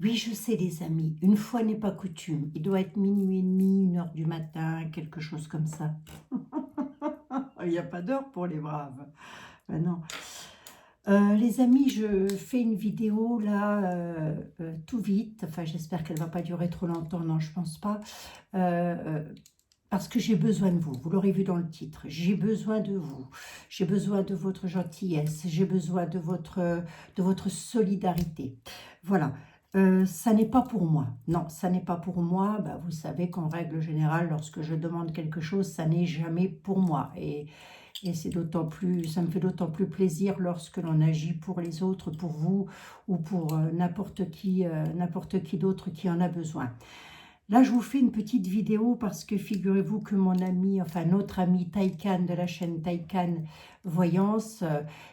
Oui, je sais les amis, une fois n'est pas coutume. Il doit être minuit et demi, 1 heure du matin, quelque chose comme ça. Il n'y a pas d'heure pour les braves. Ben non. Les amis, je fais une vidéo là, tout vite. Enfin, j'espère qu'elle va pas durer trop longtemps. Non, je pense pas. Heu, parce que j'ai besoin de vous. Vous l'aurez vu dans le titre. J'ai besoin de vous. J'ai besoin de votre gentillesse. J'ai besoin de votre solidarité. Voilà. Ça n'est pas pour moi. Non, ça n'est pas pour moi. Bah, vous savez qu'en règle générale, lorsque je demande quelque chose, ça n'est jamais pour moi. Et c'est d'autant plus, ça me fait d'autant plus plaisir lorsque l'on agit pour les autres, pour vous ou pour n'importe qui d'autre qui en a besoin. Là, je vous fais une petite vidéo parce que figurez-vous que mon ami, enfin notre ami Taïkan de la chaîne Taïkan Voyance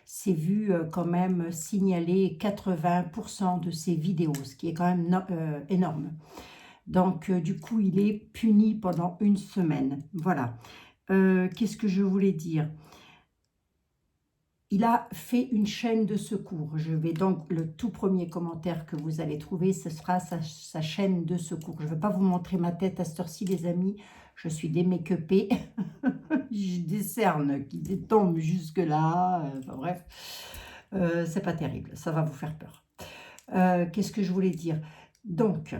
s'est vu quand même signaler 80% de ses vidéos, ce qui est quand même énorme. Donc, du coup, il est puni pendant 1 semaine. Voilà. Qu'est-ce que je voulais dire? Il a fait une chaîne de secours. Je vais donc, le tout premier commentaire que vous allez trouver, ce sera sa chaîne de secours. Je ne vais pas vous montrer ma tête à cette heure-ci, les amis. Je suis démake-upée. J'ai des cernes qui tombent jusque-là. Enfin, bref, c'est pas terrible. Ça va vous faire peur. Qu'est-ce que je voulais dire? Donc,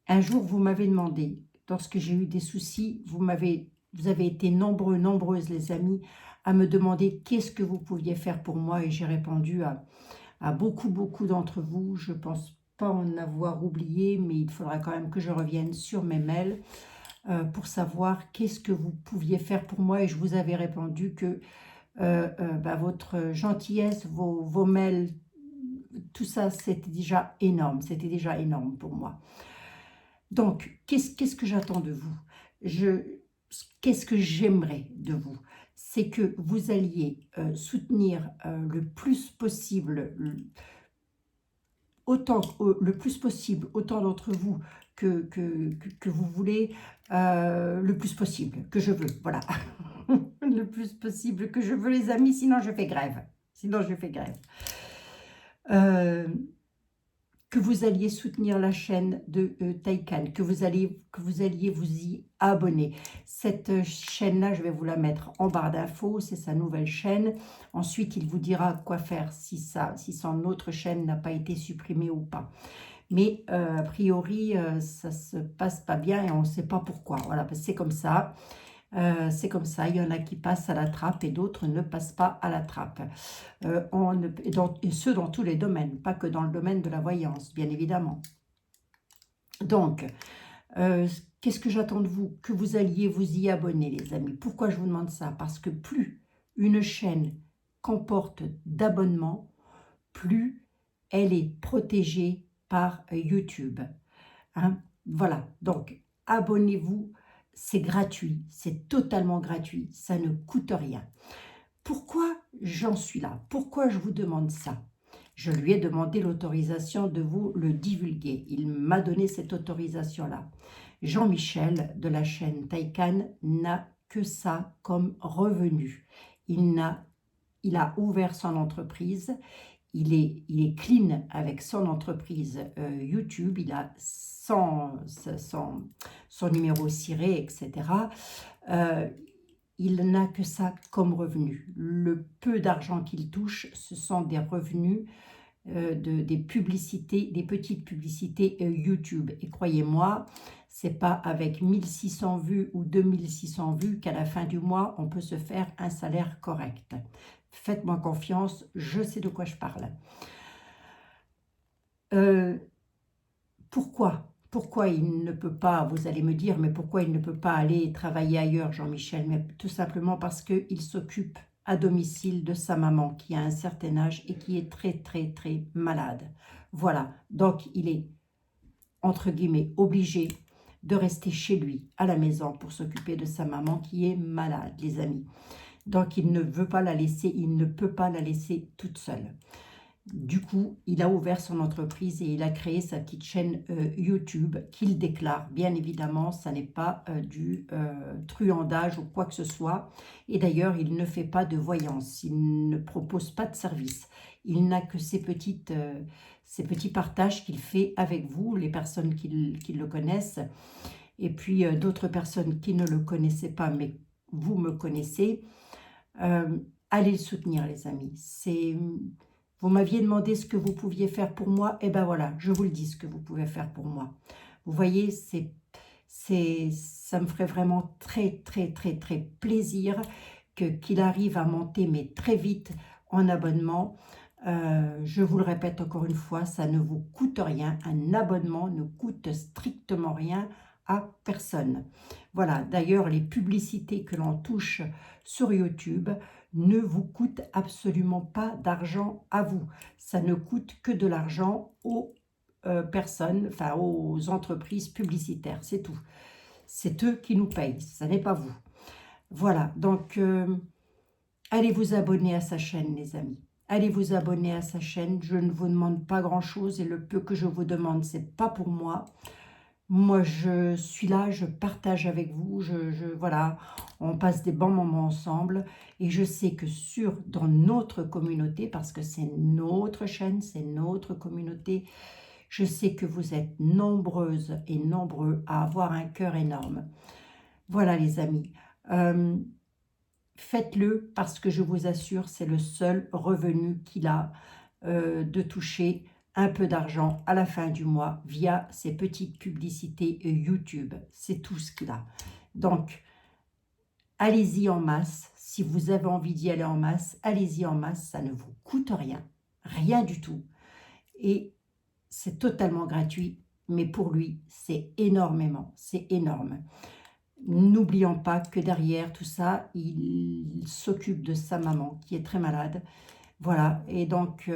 un jour, vous m'avez demandé, lorsque j'ai eu des soucis, vous avez été nombreux, nombreuses, les amis, à me demander qu'est-ce que vous pouviez faire pour moi, et j'ai répondu à beaucoup, beaucoup d'entre vous. Je ne pense pas en avoir oublié, mais il faudra quand même que je revienne sur mes mails pour savoir qu'est-ce que vous pouviez faire pour moi, et je vous avais répondu que bah, votre gentillesse, vos mails, tout ça, c'était déjà énorme pour moi. Donc, qu'est-ce que j'attends de vous? Qu'est-ce que j'aimerais de vous? C'est que vous alliez soutenir le plus possible, le plus possible, autant d'entre vous que vous voulez, le plus possible, que je veux, voilà. Le plus possible que je veux, les amis, sinon je fais grève. Sinon je fais grève. Euh, que vous alliez soutenir la chaîne de Taïkan, que vous alliez vous y abonner. Cette chaîne-là, je vais vous la mettre en barre d'infos, c'est sa nouvelle chaîne. Ensuite, il vous dira quoi faire si son autre chaîne n'a pas été supprimée ou pas. Mais a priori, ça se passe pas bien et on ne sait pas pourquoi. Voilà, c'est comme ça. C'est comme ça, il y en a qui passent à la trappe et d'autres ne passent pas à la trappe. Et ce, dans tous les domaines, pas que dans le domaine de la voyance, bien évidemment. Donc, qu'est-ce que j'attends de vous? Que vous alliez vous y abonner, les amis. Pourquoi je vous demande ça? Parce que plus une chaîne comporte d'abonnements, plus elle est protégée par YouTube. Hein? Voilà, donc abonnez-vous, c'est gratuit, c'est totalement gratuit, ça ne coûte rien. Pourquoi j'en suis là? Pourquoi je vous demande ça? Je lui ai demandé l'autorisation de vous le divulguer. Il m'a donné cette autorisation-là. Jean-Michel de la chaîne Taïkan n'a que ça comme revenu. Il a ouvert son entreprise, il est clean avec son entreprise YouTube, il a son numéro ciré, etc. Il n'a que ça comme revenu. Le peu d'argent qu'il touche, ce sont des revenus des publicités, des petites publicités YouTube. Et croyez-moi, c'est pas avec 1600 vues ou 2600 vues qu'à la fin du mois, on peut se faire un salaire correct. Faites-moi confiance, je sais de quoi je parle. Pourquoi il ne peut pas, vous allez me dire, mais pourquoi il ne peut pas aller travailler ailleurs, Jean-Michel? Mais tout simplement parce qu'il s'occupe à domicile de sa maman qui a un certain âge et qui est très, très, très malade. Voilà, donc il est, entre guillemets, obligé de rester chez lui, à la maison, pour s'occuper de sa maman qui est malade, les amis. Donc il ne veut pas la laisser, il ne peut pas la laisser toute seule. Du coup, il a ouvert son entreprise et il a créé sa petite chaîne YouTube qu'il déclare. Bien évidemment, ça n'est pas du truandage ou quoi que ce soit. Et d'ailleurs, il ne fait pas de voyance. Il ne propose pas de service. Il n'a que ces petits partages qu'il fait avec vous, les personnes qui le connaissent, et puis d'autres personnes qui ne le connaissaient pas, mais vous me connaissez. Allez le soutenir, les amis. Vous m'aviez demandé ce que vous pouviez faire pour moi, et ben voilà, je vous le dis ce que vous pouvez faire pour moi. Vous voyez, ça me ferait vraiment très, très, très, très plaisir qu'il arrive à monter, mais très vite, en abonnement. Je vous le répète encore une fois, ça ne vous coûte rien. Un abonnement ne coûte strictement rien à personne. Voilà, d'ailleurs, les publicités que l'on touche sur YouTube ne vous coûtent absolument pas d'argent à vous. Ça ne coûte que de l'argent aux personnes, enfin aux entreprises publicitaires, c'est tout. C'est eux qui nous payent, ça n'est pas vous. Voilà, donc allez vous abonner à sa chaîne, les amis. Allez vous abonner à sa chaîne. Je ne vous demande pas grand-chose et le peu que je vous demande, c'est pas pour moi. Moi, je suis là, je partage avec vous. Voilà, on passe des bons moments ensemble. Et je sais que dans notre communauté, parce que c'est notre chaîne, c'est notre communauté, je sais que vous êtes nombreuses et nombreux à avoir un cœur énorme. Voilà, les amis. Faites-le parce que je vous assure, c'est le seul revenu qu'il a de toucher un peu d'argent à la fin du mois via ses petites publicités YouTube. C'est tout ce qu'il a. Donc, allez-y en masse. Si vous avez envie d'y aller en masse, allez-y en masse. Ça ne vous coûte rien. Rien du tout. Et c'est totalement gratuit. Mais pour lui, c'est énormément. C'est énorme. N'oublions pas que derrière tout ça, il s'occupe de sa maman qui est très malade. Voilà, et donc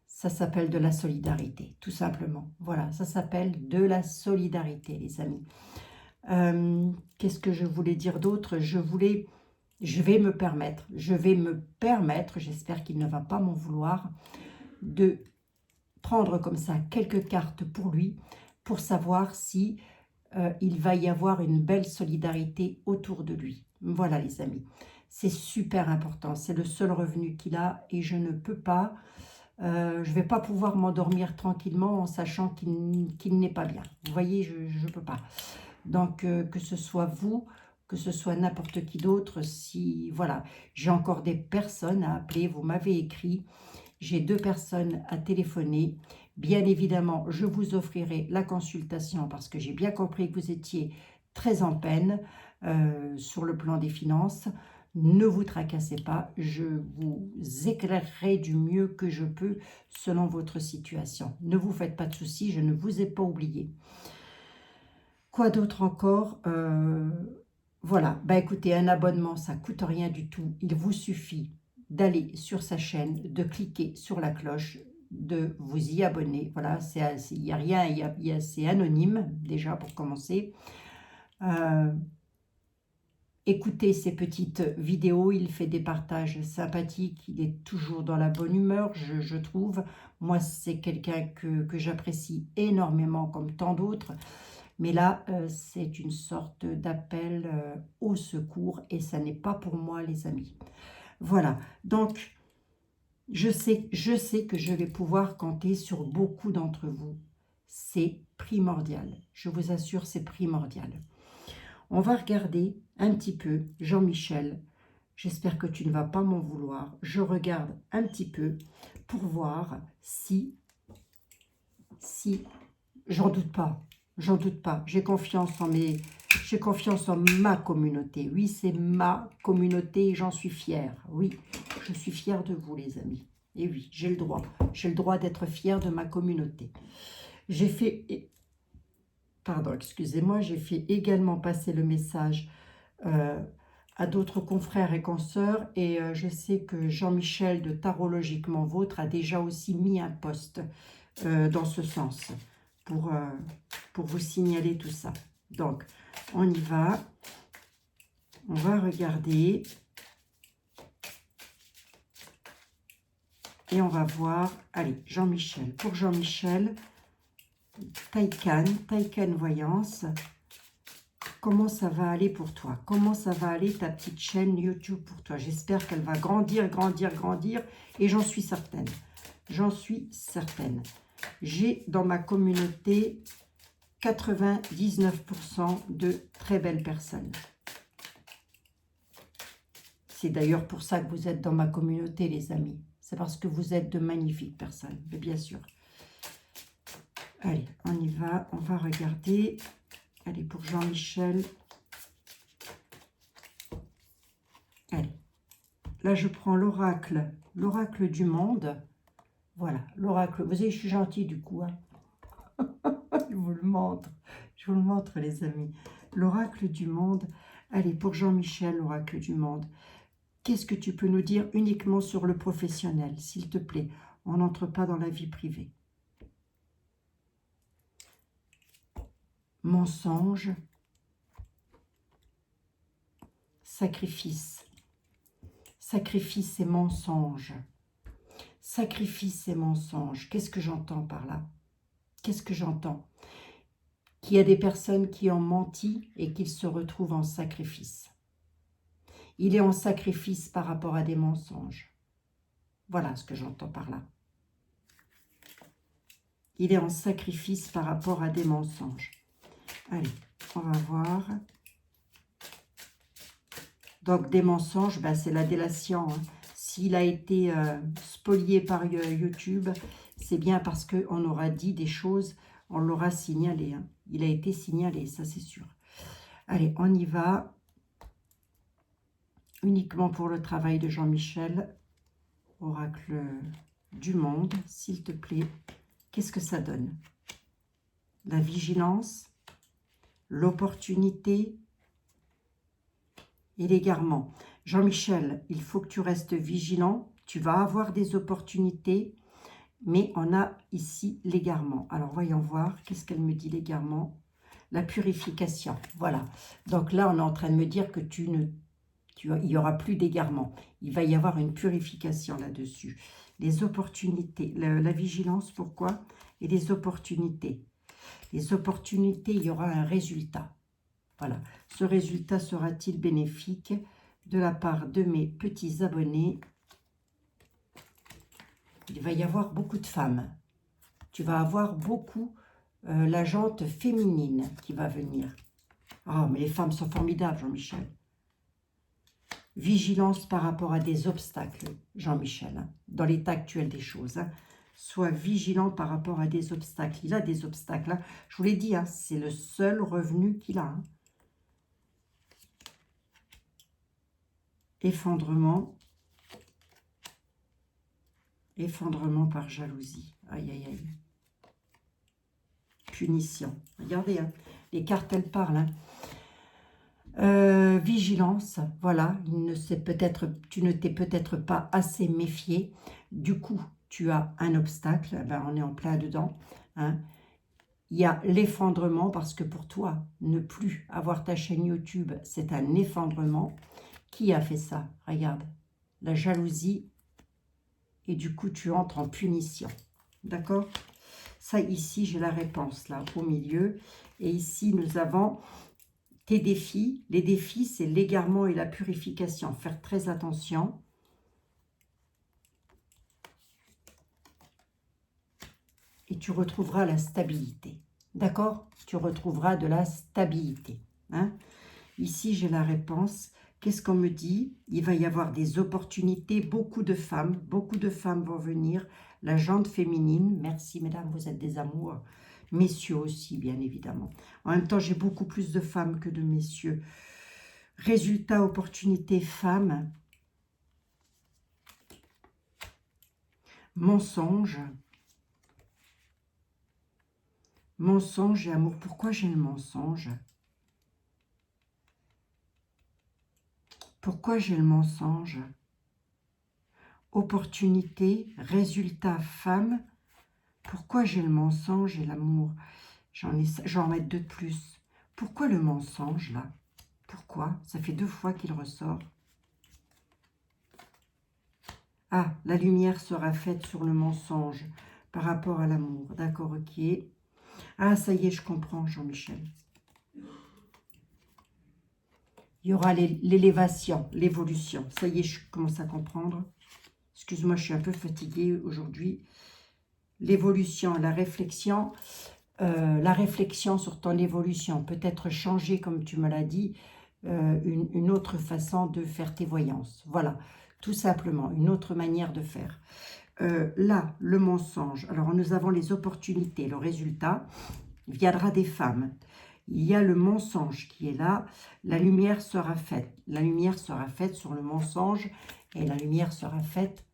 ça s'appelle de la solidarité, tout simplement. Voilà, ça s'appelle de la solidarité, les amis. Qu'est-ce que je voulais dire d'autre? je vais me permettre, j'espère qu'il ne va pas m'en vouloir, de prendre comme ça quelques cartes pour lui, pour savoir si il va y avoir une belle solidarité autour de lui. Voilà, les amis. C'est super important. C'est le seul revenu qu'il a et je ne peux pas, je ne vais pas pouvoir m'endormir tranquillement en sachant qu'il n'est pas bien. Vous voyez, je ne peux pas. Donc, que ce soit vous, que ce soit n'importe qui d'autre, si, voilà, j'ai encore des personnes à appeler, vous m'avez écrit, j'ai 2 personnes à téléphoner. Bien évidemment, je vous offrirai la consultation parce que j'ai bien compris que vous étiez très en peine sur le plan des finances. Ne vous tracassez pas, je vous éclairerai du mieux que je peux selon votre situation. Ne vous faites pas de soucis, je ne vous ai pas oublié. Quoi d'autre encore? Voilà, bah écoutez, un abonnement, ça ne coûte rien du tout. Il vous suffit d'aller sur sa chaîne, de cliquer sur la cloche, de vous y abonner. Voilà, il n'y a rien, c'est anonyme déjà pour commencer. Écoutez ces petites vidéos, il fait des partages sympathiques, il est toujours dans la bonne humeur, je trouve. Moi, c'est quelqu'un que j'apprécie énormément comme tant d'autres. Mais là, c'est une sorte d'appel au secours et ça n'est pas pour moi, les amis. Voilà, donc je sais que je vais pouvoir compter sur beaucoup d'entre vous. C'est primordial, je vous assure, c'est primordial. On va regarder un petit peu Jean-Michel. J'espère que tu ne vas pas m'en vouloir. Je regarde un petit peu pour voir si j'en doute pas. J'en doute pas. J'ai confiance en ma communauté. Oui, c'est ma communauté et j'en suis fière. Oui, je suis fière de vous, les amis. Et oui, j'ai le droit. J'ai le droit d'être fière de ma communauté. J'ai fait... Pardon, excusez-moi, j'ai fait également passer le message à d'autres confrères et consoeurs. Et je sais que Jean-Michel de Tarologiquement Vôtre a déjà aussi mis un post dans ce sens pour vous signaler tout ça. Donc, on y va. On va regarder. Et on va voir. Allez, Jean-Michel. Pour Jean-Michel, Taikan Voyance. comment ça va aller pour toi? Comment ça va aller ta petite chaîne YouTube pour toi? J'espère qu'elle va grandir, grandir, grandir. Et j'en suis certaine. J'en suis certaine. J'ai dans ma communauté 99% de très belles personnes. C'est d'ailleurs pour ça que vous êtes dans ma communauté, les amis. C'est parce que vous êtes de magnifiques personnes, mais bien sûr. Allez, on y va. On va regarder. Allez, pour Jean-Michel. Allez. Là, je prends l'oracle. L'oracle du monde. Voilà, l'oracle. Vous savez, je suis gentille du coup. Hein. Je vous le montre. Je vous le montre, les amis. L'oracle du monde. Allez, pour Jean-Michel, l'oracle du monde. Qu'est-ce que tu peux nous dire uniquement sur le professionnel, s'il te plaît? On n'entre pas dans la vie privée. Mensonge. Sacrifice. Sacrifice et mensonge. Sacrifice et mensonge. Qu'est-ce que j'entends par là? Qu'est-ce que j'entends? Qu'il y a des personnes qui ont menti et qu'ils se retrouvent en sacrifice. Il est en sacrifice par rapport à des mensonges. Voilà ce que j'entends par là. Il est en sacrifice par rapport à des mensonges. Allez, on va voir. Donc, des mensonges, ben, c'est la délation. Hein. S'il a été spolié par YouTube, c'est bien parce qu'on aura dit des choses, on l'aura signalé. Hein. Il a été signalé, ça c'est sûr. Allez, on y va. Uniquement pour le travail de Jean-Michel. Oracle du monde, s'il te plaît. Qu'est-ce que ça donne? La vigilance, l'opportunité et l'égarement. Jean-Michel, il faut que tu restes vigilant. Tu vas avoir des opportunités, mais on a ici l'égarement. Alors, voyons voir. Qu'est-ce qu'elle me dit, l'égarement? La purification. Voilà. Donc là, on est en train de me dire que il n'y aura plus d'égarement. Il va y avoir une purification là-dessus. Les opportunités, la vigilance, pourquoi? Et les opportunités. Les opportunités, il y aura un résultat. Voilà. Ce résultat sera-t-il bénéfique de la part de mes petits abonnés? Il va y avoir beaucoup de femmes. Tu vas avoir beaucoup la jante féminine qui va venir. Ah, mais les femmes sont formidables, Jean-Michel. Vigilance par rapport à des obstacles, Jean-Michel, hein, dans l'état actuel des choses. Hein. Sois vigilant par rapport à des obstacles. Il a des obstacles. Hein. Je vous l'ai dit, hein, c'est le seul revenu qu'il a. Hein. Effondrement. Effondrement par jalousie. Aïe, aïe, aïe. Punition. Regardez, hein, les cartes, elles parlent. Hein. Vigilance, voilà, tu ne t'es peut-être pas assez méfié. Du coup, tu as un obstacle. Ben, on est en plein dedans. Hein. Il y a l'effondrement parce que pour toi, ne plus avoir ta chaîne YouTube, c'est un effondrement. Qui a fait ça? Regarde, la jalousie. Et du coup, tu entres en punition. D'accord? Ça, ici, j'ai la réponse, là, au milieu. Et ici, nous avons tes défis. Les défis, c'est l'égarement et la purification. Faire très attention. Et tu retrouveras la stabilité. D'accord? Tu retrouveras de la stabilité. Hein? Ici, j'ai la réponse. Qu'est-ce qu'on me dit? Il va y avoir des opportunités. Beaucoup de femmes vont venir. La jante féminine. Merci, mesdames, vous êtes des amours. Messieurs aussi, bien évidemment. En même temps, j'ai beaucoup plus de femmes que de messieurs. Résultat, opportunité, femmes. Mensonge. Mensonge et amour. Pourquoi j'ai le mensonge? Pourquoi j'ai le mensonge? Opportunité, résultat, femme. Pourquoi j'ai le mensonge et l'amour? J'en mets deux de plus. Pourquoi le mensonge, là? Pourquoi? Ça fait 2 fois qu'il ressort. Ah, la lumière sera faite sur le mensonge par rapport à l'amour. D'accord, ok. Ah, ça y est, je comprends, Jean-Michel. Il y aura l'élévation, l'évolution. Ça y est, je commence à comprendre. Excuse-moi, je suis un peu fatiguée aujourd'hui. L'évolution, la réflexion sur ton évolution. Peut-être changer, comme tu me l'as dit, une autre façon de faire tes voyances. Voilà, tout simplement, une autre manière de faire. Là, le mensonge. Alors, nous avons les opportunités. Le résultat viendra des femmes. Il y a le mensonge qui est là. La lumière sera faite. La lumière sera faite sur le mensonge et la lumière sera faite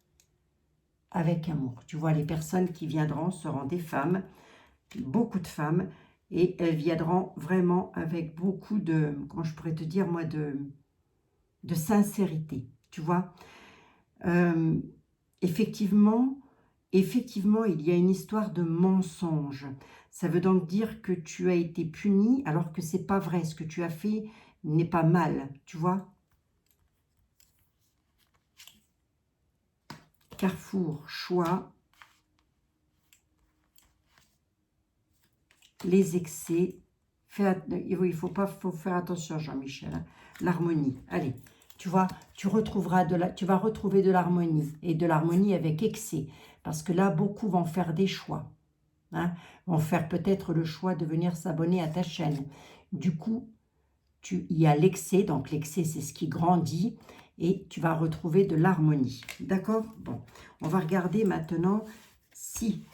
avec amour. Tu vois, les personnes qui viendront seront des femmes, beaucoup de femmes, et elles viendront vraiment avec beaucoup de, comment je pourrais te dire, moi, de sincérité. Tu vois, effectivement, il y a une histoire de mensonge. Ça veut donc dire que tu as été puni alors que c'est pas vrai. Ce que tu as fait n'est pas mal, tu vois. Carrefour, choix, les excès. Il faut faire attention, Jean-Michel. Hein. L'harmonie. Allez, tu vois, tu vas retrouver de l'harmonie. Et de l'harmonie avec excès. Parce que là, beaucoup vont faire des choix. Hein, vont faire peut-être le choix de venir s'abonner à ta chaîne. Du coup, il y a l'excès. Donc, l'excès, c'est ce qui grandit. Et tu vas retrouver de l'harmonie. D'accord? Bon, on va regarder maintenant si...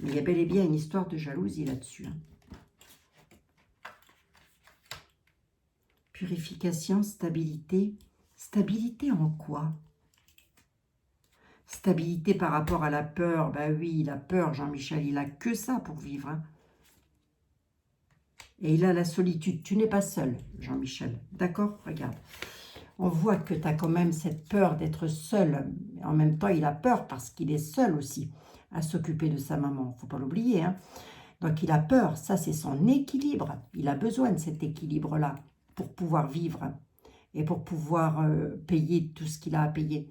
Il y a bel et bien une histoire de jalousie là-dessus. Hein. Purification, stabilité. Stabilité en quoi? Stabilité par rapport à la peur. Ben oui, la peur, Jean-Michel, il n'a que ça pour vivre. Hein. Et il a la solitude. Tu n'es pas seul, Jean-Michel. D'accord? Regarde. On voit que tu as quand même cette peur d'être seul. En même temps, il a peur parce qu'il est seul aussi à s'occuper de sa maman. Il ne faut pas l'oublier. Hein. Donc, il a peur. Ça, c'est son équilibre. Il a besoin de cet équilibre-là pour pouvoir vivre et pour pouvoir payer tout ce qu'il a à payer.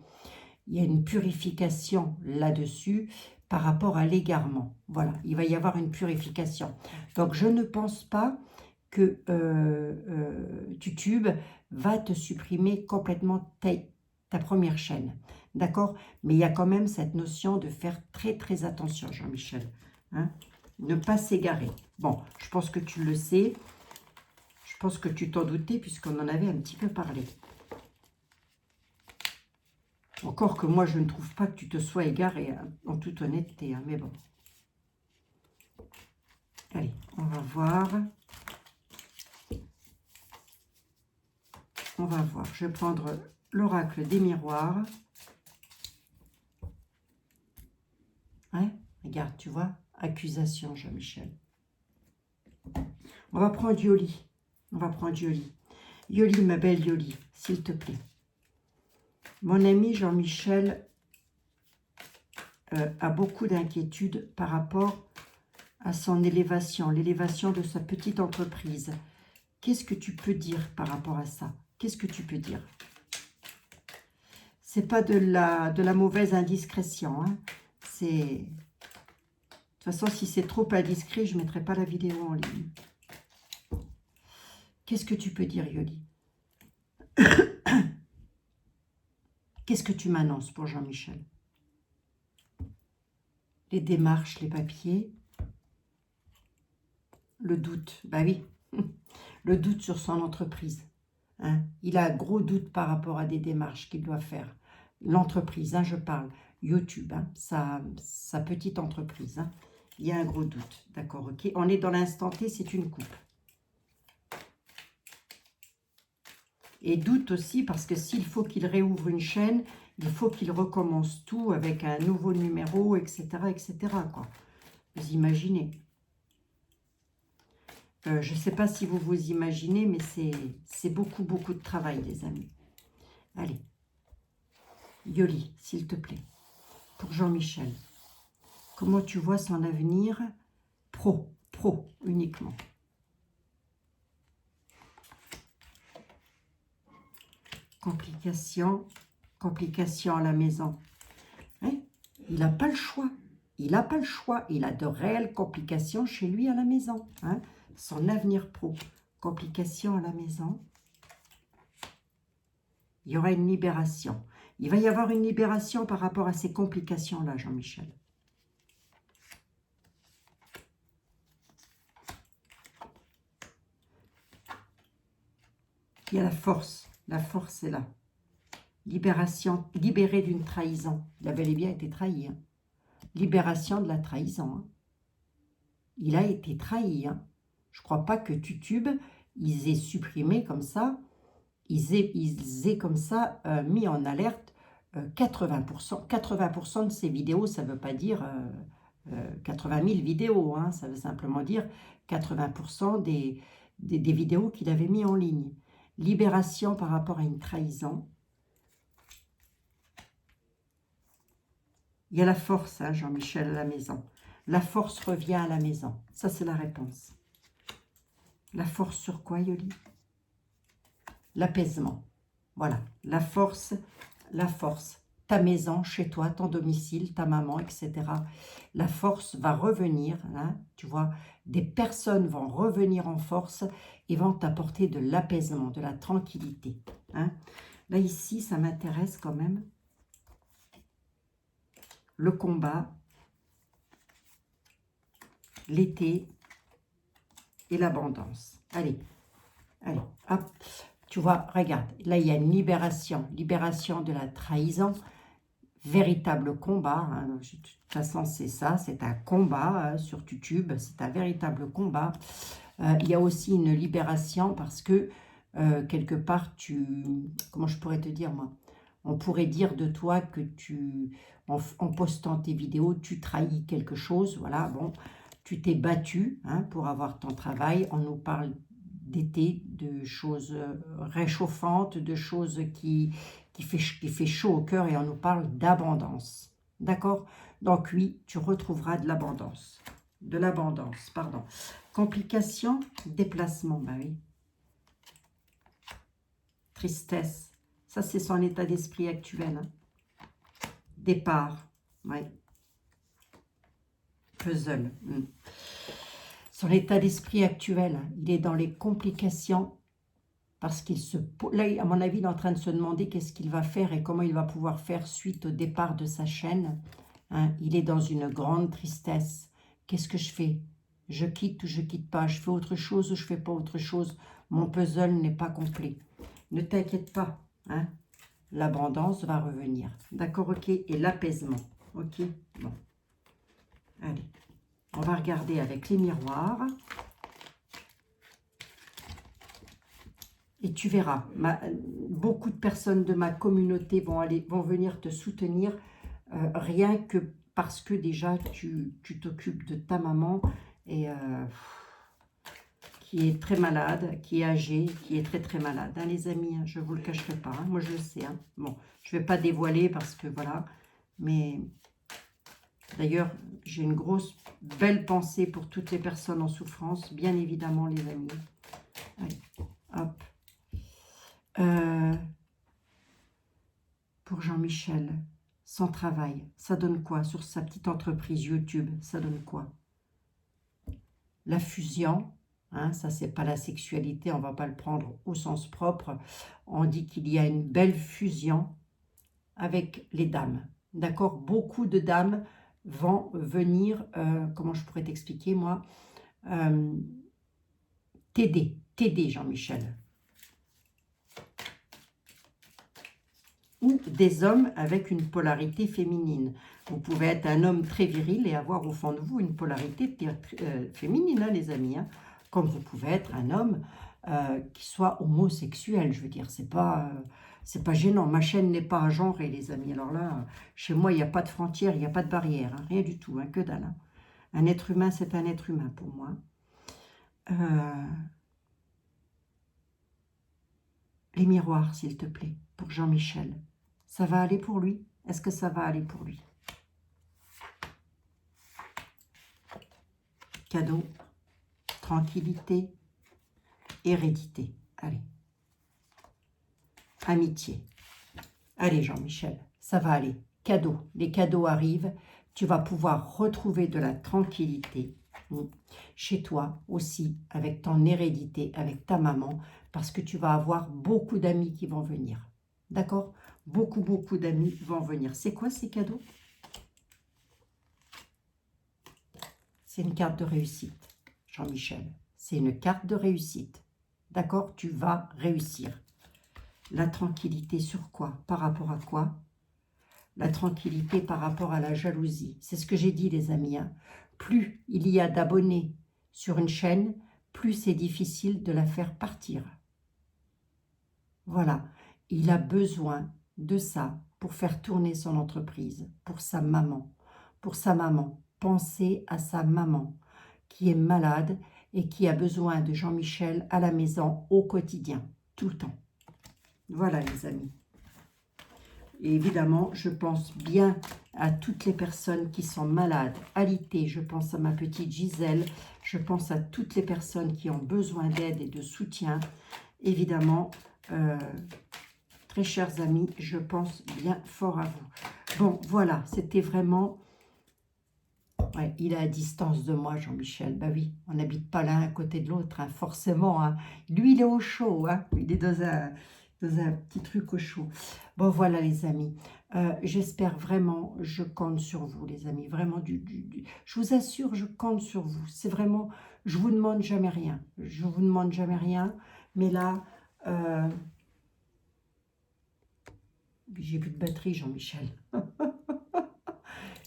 Il y a une purification là-dessus par rapport à l'égarement. Voilà, il va y avoir une purification. Donc, je ne pense pas que YouTube va te supprimer complètement ta première chaîne. D'accord? Mais il y a quand même cette notion de faire très, très attention, Jean-Michel. Hein? Ne pas s'égarer. Bon, je pense que tu le sais. Je pense que tu t'en doutais puisqu'on en avait un petit peu parlé. Encore que moi, je ne trouve pas que tu te sois égaré, hein, en toute honnêteté. Hein, mais bon. Allez, on va voir. On va voir. Je vais prendre l'oracle des miroirs. Ouais, regarde, tu vois. Accusation, Jean-Michel. On va prendre Yoli. On va prendre Yoli. Yoli, ma belle Yoli, s'il te plaît. Mon ami Jean-Michel a beaucoup d'inquiétudes par rapport à son élévation, l'élévation de sa petite entreprise. Qu'est-ce que tu peux dire par rapport à ça? Qu'est-ce que tu peux dire? C'est pas de la mauvaise indiscrétion. Hein. C'est... De toute façon, si c'est trop indiscret, je ne mettrai pas la vidéo en ligne. Qu'est-ce que tu peux dire, Yoli? Qu'est-ce que tu m'annonces pour Jean-Michel? Les démarches, les papiers, le doute. Bah oui, le doute sur son entreprise. Hein. Il a un gros doute par rapport à des démarches qu'il doit faire. L'entreprise, hein, je parle, YouTube, hein, sa petite entreprise. Hein. Il y a un gros doute, d'accord, ok. On est dans l'instant T, c'est une coupe. Et doute aussi parce que s'il faut qu'il réouvre une chaîne, il faut qu'il recommence tout avec un nouveau numéro, etc., etc., quoi. Vous imaginez. Je ne sais pas si vous vous imaginez, mais c'est beaucoup, beaucoup de travail, les amis. Allez. Yoli, s'il te plaît. Pour Jean-Michel. Comment tu vois son avenir pro uniquement. Complications à la maison. Hein? Il n'a pas le choix. Il n'a pas le choix. Il a de réelles complications chez lui à la maison. Hein? Son avenir pro. Complications à la maison. Il y aura une libération. Il va y avoir une libération par rapport à ces complications-là, Jean-Michel. Il y a la force. La force est là. Libération, libéré d'une trahison. Il a bel et bien été trahi. Hein. Libération de la trahison. Hein. Il a été trahi. Hein. Je ne crois pas que YouTube, ils aient supprimé comme ça, ils aient comme ça mis en alerte 80%. 80% de ces vidéos, ça ne veut pas dire 80 000 vidéos. Hein. Ça veut simplement dire 80% des vidéos qu'il avait mis en ligne. Libération par rapport à une trahison. Il y a la force, hein, Jean-Michel, à la maison. La force revient à la maison. Ça, c'est la réponse. La force sur quoi, Yoli? L'apaisement. Voilà. La force. Ta maison, chez toi, ton domicile, ta maman, etc. La force va revenir. Hein, tu vois, des personnes vont revenir en force et vont t'apporter de l'apaisement, de la tranquillité. Hein. Là, ici, ça m'intéresse quand même. Le combat, l'été et l'abondance. Allez, hop. Tu vois, regarde, là, il y a une libération de la trahison, véritable combat. Hein. De toute façon, c'est ça, c'est un combat sur YouTube, c'est un véritable combat. Il y a aussi une libération parce que, quelque part, comment je pourrais te dire, moi, on pourrait dire de toi que en postant tes vidéos, tu trahis quelque chose, voilà, bon, tu t'es battu hein, pour avoir ton travail, on nous parle d'été, de choses réchauffantes, de choses qui fait chaud au cœur et on nous parle d'abondance, d'accord? Donc oui, tu retrouveras de l'abondance, pardon. Complications, déplacement, bah oui. Tristesse. Ça, c'est son état d'esprit actuel. Hein. Départ. Oui. Puzzle. Son état d'esprit actuel, hein, il est dans les complications parce qu'il là, à mon avis, il est en train de se demander qu'est-ce qu'il va faire et comment il va pouvoir faire suite au départ de sa chaîne. Hein. Il est dans une grande tristesse. Qu'est-ce que je fais? Je quitte ou je quitte pas? Je fais autre chose ou je fais pas autre chose? Mon puzzle n'est pas complet. Ne t'inquiète pas. Hein. L'abondance va revenir. D'accord, ok. Et l'apaisement. Ok, bon. Allez, on va regarder avec les miroirs. Et tu verras, beaucoup de personnes de ma communauté vont venir te soutenir, rien que parce que déjà tu t'occupes de ta maman et qui est très malade, qui est âgée, qui est très très malade, hein, les amis, hein, je ne vous le cacherai pas, hein, moi je le sais. Hein. Bon, je ne vais pas dévoiler parce que voilà, mais d'ailleurs, j'ai une grosse, belle pensée pour toutes les personnes en souffrance, bien évidemment les amis. Allez, hop. Pour Jean-Michel, son travail, ça donne quoi sur sa petite entreprise YouTube? Ça donne quoi? La fusion, hein, ça c'est pas la sexualité, on va pas le prendre au sens propre. On dit qu'il y a une belle fusion avec les dames. D'accord? Beaucoup de dames vont venir, comment je pourrais t'expliquer moi, t'aider Jean-Michel. Ou des hommes avec une polarité féminine. Vous pouvez être un homme très viril et avoir au fond de vous une polarité féminine, hein, les amis. Hein. Comme vous pouvez être un homme qui soit homosexuel, je veux dire, c'est pas gênant. Ma chaîne n'est pas genrée, les amis. Alors là, chez moi, il n'y a pas de frontières, il n'y a pas de barrière, hein, rien du tout, hein, que dalle. Hein. Un être humain, c'est un être humain pour moi. Les miroirs, s'il te plaît, pour Jean-Michel. Ça va aller pour lui? Est-ce que ça va aller pour lui? Cadeau, tranquillité, hérédité. Allez. Amitié. Allez, Jean-Michel, ça va aller. Cadeau. Les cadeaux arrivent. Tu vas pouvoir retrouver de la tranquillité chez toi aussi, avec ton hérédité, avec ta maman, parce que tu vas avoir beaucoup d'amis qui vont venir. D'accord? Beaucoup, beaucoup d'amis vont venir. C'est quoi ces cadeaux? C'est une carte de réussite, Jean-Michel. C'est une carte de réussite. D'accord? Tu vas réussir. La tranquillité sur quoi? Par rapport à quoi? La tranquillité par rapport à la jalousie. C'est ce que j'ai dit, les amis. Hein. Plus il y a d'abonnés sur une chaîne, plus c'est difficile de la faire partir. Voilà. Il a besoin de ça pour faire tourner son entreprise, pour sa maman. Pour sa maman. Pensez à sa maman qui est malade et qui a besoin de Jean-Michel à la maison au quotidien, tout le temps. Voilà, les amis. Et évidemment, je pense bien à toutes les personnes qui sont malades, alitées. Je pense à ma petite Gisèle. Je pense à toutes les personnes qui ont besoin d'aide et de soutien. Évidemment, très chers amis, je pense bien fort à vous. Bon, voilà, c'était vraiment... Ouais, il est à distance de moi, Jean-Michel. Bah oui, on n'habite pas l'un à côté de l'autre, hein, forcément. Hein. Lui, il est au chaud. Hein. Il est dans un petit truc au chaud. Bon, voilà, les amis. J'espère vraiment, je compte sur vous, les amis. Vraiment, je vous assure, je compte sur vous. C'est vraiment, je vous demande jamais rien. Je vous demande jamais rien. Mais là, j'ai plus de batterie, Jean-Michel.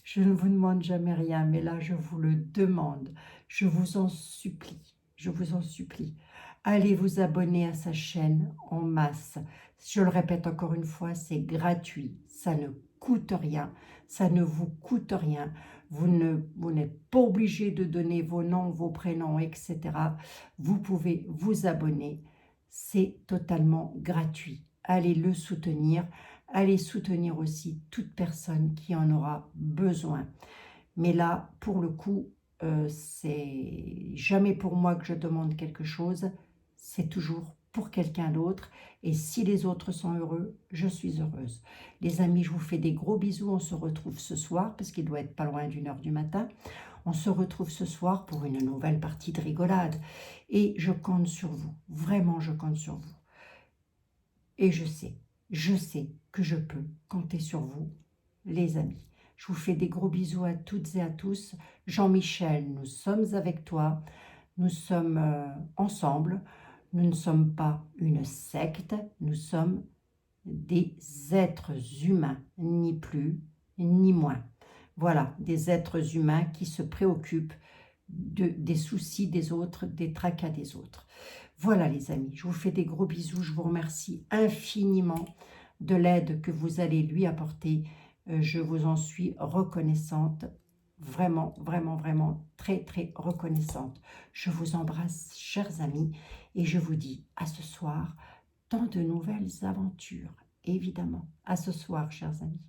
Je ne vous demande jamais rien, mais là, je vous le demande. Je vous en supplie. Je vous en supplie. Allez vous abonner à sa chaîne en masse. Je le répète encore une fois, c'est gratuit. Ça ne coûte rien. Ça ne vous coûte rien. Vous n'êtes pas obligé de donner vos noms, vos prénoms, etc. Vous pouvez vous abonner. C'est totalement gratuit. Allez le soutenir. Allez soutenir aussi toute personne qui en aura besoin. Mais là, pour le coup, c'est jamais pour moi que je demande quelque chose, c'est toujours pour quelqu'un d'autre. Et si les autres sont heureux, je suis heureuse. Les amis, je vous fais des gros bisous. On se retrouve ce soir, parce qu'il doit être pas loin d'1h du matin. On se retrouve ce soir pour une nouvelle partie de rigolade. Et je compte sur vous. Vraiment, je compte sur vous. Et je sais que je peux compter sur vous, les amis. Je vous fais des gros bisous à toutes et à tous. Jean-Michel, nous sommes avec toi. Nous sommes ensemble. Nous ne sommes pas une secte. Nous sommes des êtres humains, ni plus, ni moins. Voilà, des êtres humains qui se préoccupent des soucis des autres, des tracas des autres. Voilà les amis, je vous fais des gros bisous, je vous remercie infiniment de l'aide que vous allez lui apporter. Je vous en suis reconnaissante, vraiment, vraiment, vraiment très, très reconnaissante. Je vous embrasse, chers amis, et je vous dis à ce soir dans de nouvelles aventures, évidemment. À ce soir, chers amis.